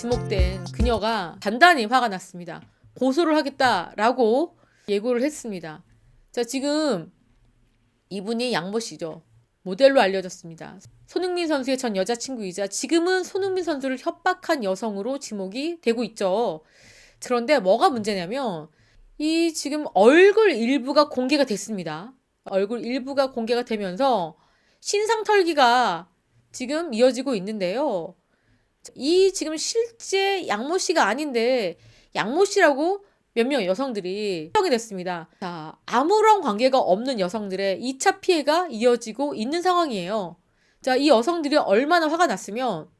지목된 그녀가 단단히 화가 났습니다. 고소를 하겠다라고 예고를 했습니다. 자, 지금 이분이 양모 씨죠. 모델로 알려졌습니다. 손흥민 선수의 전 여자친구이자 지금은 손흥민 선수를 협박한 여성으로 지목이 되고 있죠. 그런데 뭐가 문제냐면 이 지금 얼굴 일부가 공개가 됐습니다. 얼굴 일부가 공개가 되면서 신상 털기가 지금 이어지고 있는데요. 이 지금 실제 양모 씨가 아닌데 양모 씨라고 몇 명 여성들이 확정이 됐습니다. 자, 아무런 관계가 없는 여성들의 2차 피해가 이어지고 있는 상황이에요. 자, 이 여성들이 얼마나 화가 났으면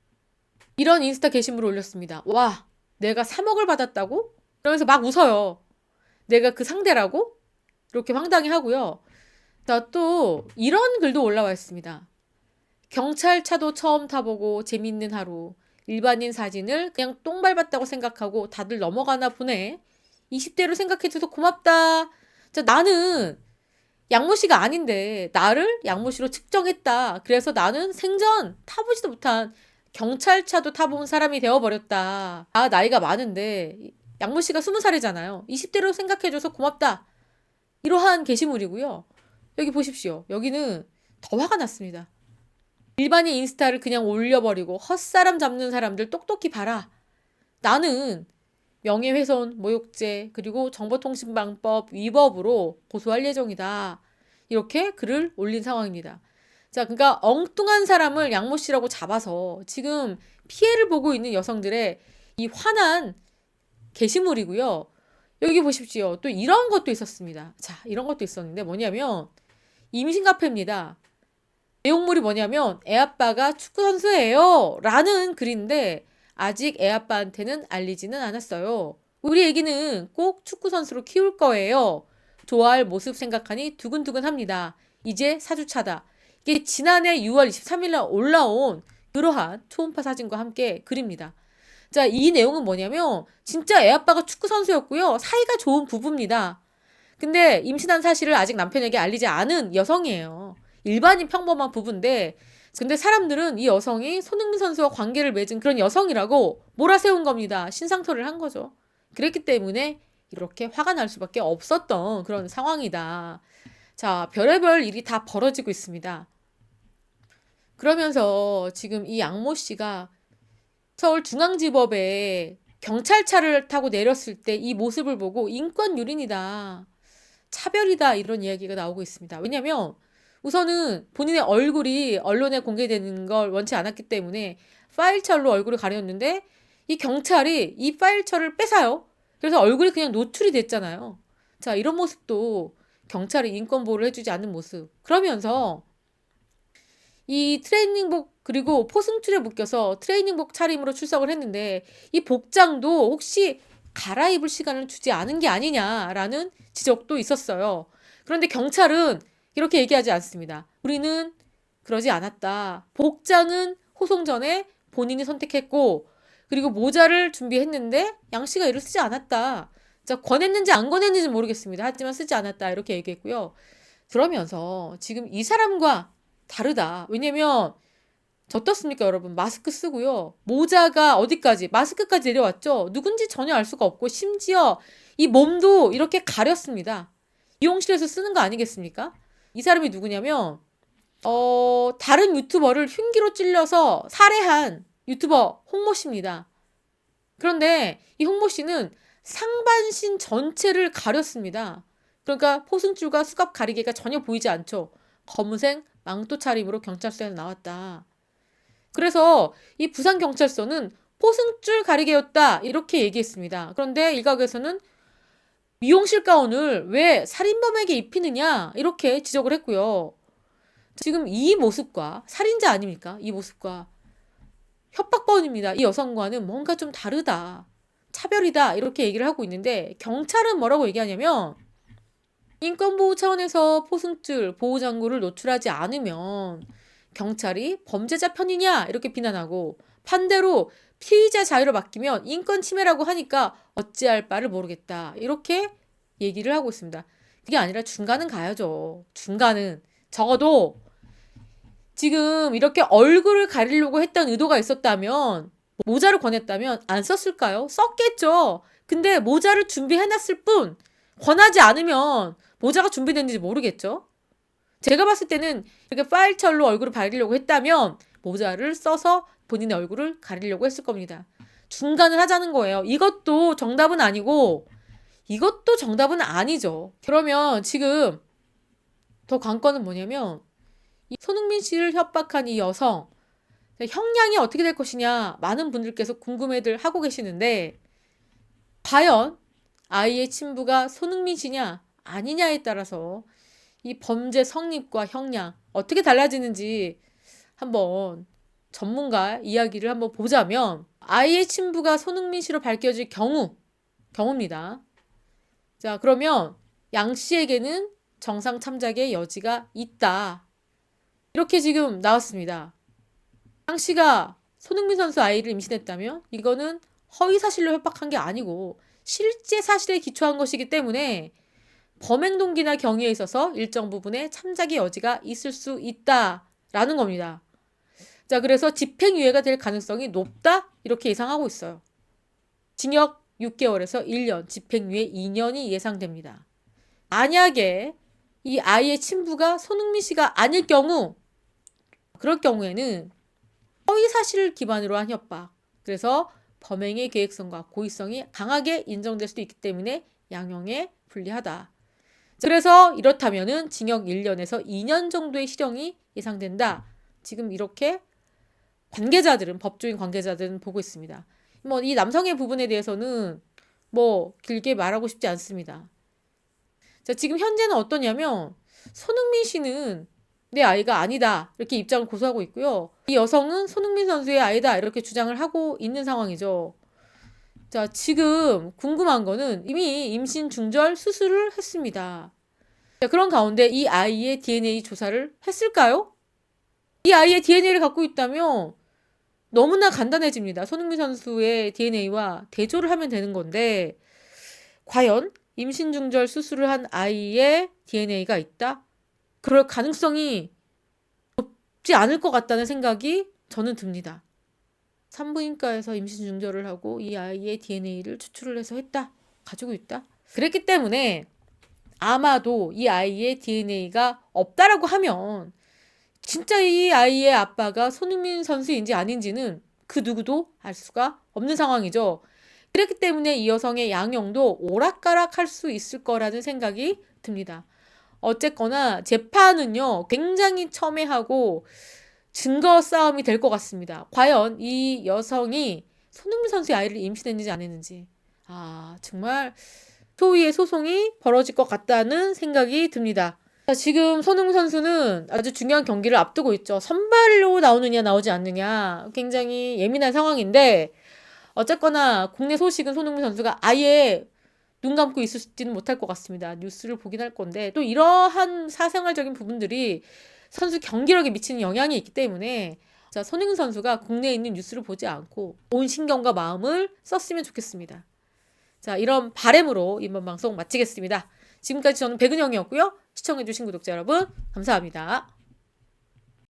이런 인스타 게시물을 올렸습니다. 와, 내가 3억을 받았다고? 그러면서 막 웃어요. 내가 그 상대라고? 이렇게 황당해 하고요. 자, 또 이런 글도 올라와 있습니다. 경찰차도 처음 타보고 재밌는 하루. 일반인 사진을 그냥 똥 밟았다고 생각하고 다들 넘어가나 보네. 20대로 생각해줘서 고맙다. 자, 나는 양모 씨가 아닌데 나를 양모 씨로 측정했다. 그래서 나는 생전 타보지도 못한 경찰차도 타본 사람이 되어버렸다. 아, 나이가 많은데 양모 씨가 20살이잖아요. 20대로 생각해줘서 고맙다. 이러한 게시물이고요. 여기 보십시오. 여기는 더 화가 났습니다. 일반인 인스타를 그냥 올려버리고 헛사람 잡는 사람들 똑똑히 봐라. 나는 명예훼손, 모욕죄, 그리고 정보통신망법 위법으로 고소할 예정이다. 이렇게 글을 올린 상황입니다. 자, 그러니까 엉뚱한 사람을 양모 씨라고 잡아서 지금 피해를 보고 있는 여성들의 이 화난 게시물이고요. 여기 보십시오. 또 이런 것도 있었습니다. 자, 이런 것도 있었는데 뭐냐면 임신 카페입니다. 내용물이 뭐냐면 애아빠가 축구선수예요 라는 글인데 아직 애아빠한테는 알리지는 않았어요. 우리 애기는 꼭 축구선수로 키울 거예요. 좋아할 모습 생각하니 두근두근합니다. 이제 4주차다. 이게 지난해 6월 23일 날 올라온 그러한 초음파 사진과 함께 글입니다. 자, 이 내용은 뭐냐면 진짜 애아빠가 축구선수였고요. 사이가 좋은 부부입니다. 근데 임신한 사실을 아직 남편에게 알리지 않은 여성이에요. 일반인 평범한 부부인데 근데 사람들은 이 여성이 손흥민 선수와 관계를 맺은 그런 여성이라고 몰아세운 겁니다. 신상털이를 한 거죠. 그랬기 때문에 이렇게 화가 날 수밖에 없었던 그런 상황이다. 자, 별의별 일이 다 벌어지고 있습니다. 그러면서 지금 이 양모 씨가 서울중앙지법에 경찰차를 타고 내렸을 때 이 모습을 보고 인권유린이다. 차별이다. 이런 이야기가 나오고 있습니다. 왜냐면 우선은 본인의 얼굴이 언론에 공개되는 걸 원치 않았기 때문에 파일철로 얼굴을 가렸는데 이 경찰이 이 파일철을 뺏어요. 그래서 얼굴이 그냥 노출이 됐잖아요. 자, 이런 모습도 경찰이 인권 보호를 해주지 않는 모습. 그러면서 이 트레이닝복 그리고 포승줄에 묶여서 트레이닝복 차림으로 출석을 했는데 이 복장도 혹시 갈아입을 시간을 주지 않은 게 아니냐라는 지적도 있었어요. 그런데 경찰은 이렇게 얘기하지 않습니다. 우리는 그러지 않았다. 복장은 호송 전에 본인이 선택했고 그리고 모자를 준비했는데 양 씨가 이를 쓰지 않았다. 자, 권했는지 안 권했는지 모르겠습니다. 하지만 쓰지 않았다. 이렇게 얘기했고요. 그러면서 지금 이 사람과 다르다. 왜냐면 어떻습니까, 여러분? 마스크 쓰고요. 모자가 어디까지? 마스크까지 내려왔죠. 누군지 전혀 알 수가 없고 심지어 이 몸도 이렇게 가렸습니다. 미용실에서 쓰는 거 아니겠습니까? 이 사람이 누구냐면 다른 유튜버를 흉기로 찔러서 살해한 유튜버 홍모 씨입니다. 그런데 이 홍모 씨는 상반신 전체를 가렸습니다. 그러니까 포승줄과 수갑 가리개가 전혀 보이지 않죠. 검은색 망토 차림으로 경찰서에 나왔다. 그래서 이 부산경찰서는 포승줄 가리개였다 이렇게 얘기했습니다. 그런데 일각에서는 미용실 가운을 왜 살인범에게 입히느냐 이렇게 지적을 했고요. 지금 이 모습과 살인자 아닙니까? 이 모습과 협박범입니다. 이 여성과는 뭔가 좀 다르다. 차별이다 이렇게 얘기를 하고 있는데 경찰은 뭐라고 얘기하냐면 인권보호 차원에서 포승줄, 보호장구를 노출하지 않으면 경찰이 범죄자 편이냐 이렇게 비난하고 반대로 피의자 자유를 맡기면 인권 침해라고 하니까 어찌할 바를 모르겠다 이렇게 얘기를 하고 있습니다. 그게 아니라 중간은 가야죠. 중간은 적어도 지금 이렇게 얼굴을 가리려고 했던 의도가 있었다면 모자를 권했다면 안 썼을까요? 썼겠죠. 근데 모자를 준비해놨을 뿐 권하지 않으면 모자가 준비됐는지 모르겠죠. 제가 봤을 때는 이렇게 파일철로 얼굴을 가리려고 했다면 모자를 써서 본인의 얼굴을 가리려고 했을 겁니다. 중간을 하자는 거예요. 이것도 정답은 아니고 이것도 정답은 아니죠. 그러면 지금 더 관건은 뭐냐면 이 손흥민 씨를 협박한 이 여성 형량이 어떻게 될 것이냐 많은 분들께서 궁금해들 하고 계시는데 과연 아이의 친부가 손흥민 씨냐 아니냐에 따라서 이 범죄 성립과 형량 어떻게 달라지는지 한번 전문가 이야기를 한번 보자면 아이의 친부가 손흥민 씨로 밝혀질 경우입니다. 자, 그러면 양 씨에게는 정상 참작의 여지가 있다. 이렇게 지금 나왔습니다. 양 씨가 손흥민 선수 아이를 임신했다면 이거는 허위 사실로 협박한 게 아니고 실제 사실에 기초한 것이기 때문에 범행 동기나 경위에 있어서 일정 부분의 참작의 여지가 있을 수 있다라는 겁니다. 자, 그래서 집행유예가 될 가능성이 높다 이렇게 예상하고 있어요. 징역 6개월에서 1년, 집행유예 2년이 예상됩니다. 만약에 이 아이의 친부가 손흥민 씨가 아닐 경우 그럴 경우에는 허위 사실을 기반으로 한 협박. 그래서 범행의 계획성과 고의성이 강하게 인정될 수도 있기 때문에 양형에 불리하다. 그래서 이렇다면은 징역 1년에서 2년 정도의 실형이 예상된다. 지금 이렇게 법조인 관계자들은 보고 있습니다. 뭐 이 남성의 부분에 대해서는 뭐 길게 말하고 싶지 않습니다. 자, 지금 현재는 어떠냐면 손흥민 씨는 내 아이가 아니다 이렇게 입장을 고수하고 있고요. 이 여성은 손흥민 선수의 아이다 이렇게 주장을 하고 있는 상황이죠. 자, 지금 궁금한 거는 이미 임신 중절 수술을 했습니다. 자, 그런 가운데 이 아이의 DNA 조사를 했을까요? 이 아이의 DNA를 갖고 있다면 너무나 간단해집니다. 손흥민 선수의 DNA와 대조를 하면 되는 건데 과연 임신 중절 수술을 한 아이의 DNA가 있다? 그럴 가능성이 높지 않을 것 같다는 생각이 저는 듭니다. 산부인과에서 임신 중절을 하고 이 아이의 DNA를 추출을 해서 가지고 있다. 그랬기 때문에 아마도 이 아이의 DNA가 없다라고 하면 진짜 이 아이의 아빠가 손흥민 선수인지 아닌지는 그 누구도 알 수가 없는 상황이죠. 그렇기 때문에 이 여성의 양형도 오락가락할 수 있을 거라는 생각이 듭니다. 어쨌거나 재판은요 굉장히 첨예하고 증거 싸움이 될 것 같습니다. 과연 이 여성이 손흥민 선수의 아이를 임신했는지 안 했는지 정말 소위의 소송이 벌어질 것 같다는 생각이 듭니다. 자, 지금 손흥민 선수는 아주 중요한 경기를 앞두고 있죠. 선발로 나오느냐 나오지 않느냐 굉장히 예민한 상황인데 어쨌거나 국내 소식은 손흥민 선수가 아예 눈 감고 있을지는 못할 것 같습니다. 뉴스를 보긴 할 건데 또 이러한 사생활적인 부분들이 선수 경기력에 미치는 영향이 있기 때문에 자, 손흥민 선수가 국내에 있는 뉴스를 보지 않고 온 신경과 마음을 썼으면 좋겠습니다. 자, 이런 바람으로 이번 방송 마치겠습니다. 지금까지 저는 백은영이었고요. 시청해주신 구독자 여러분 감사합니다.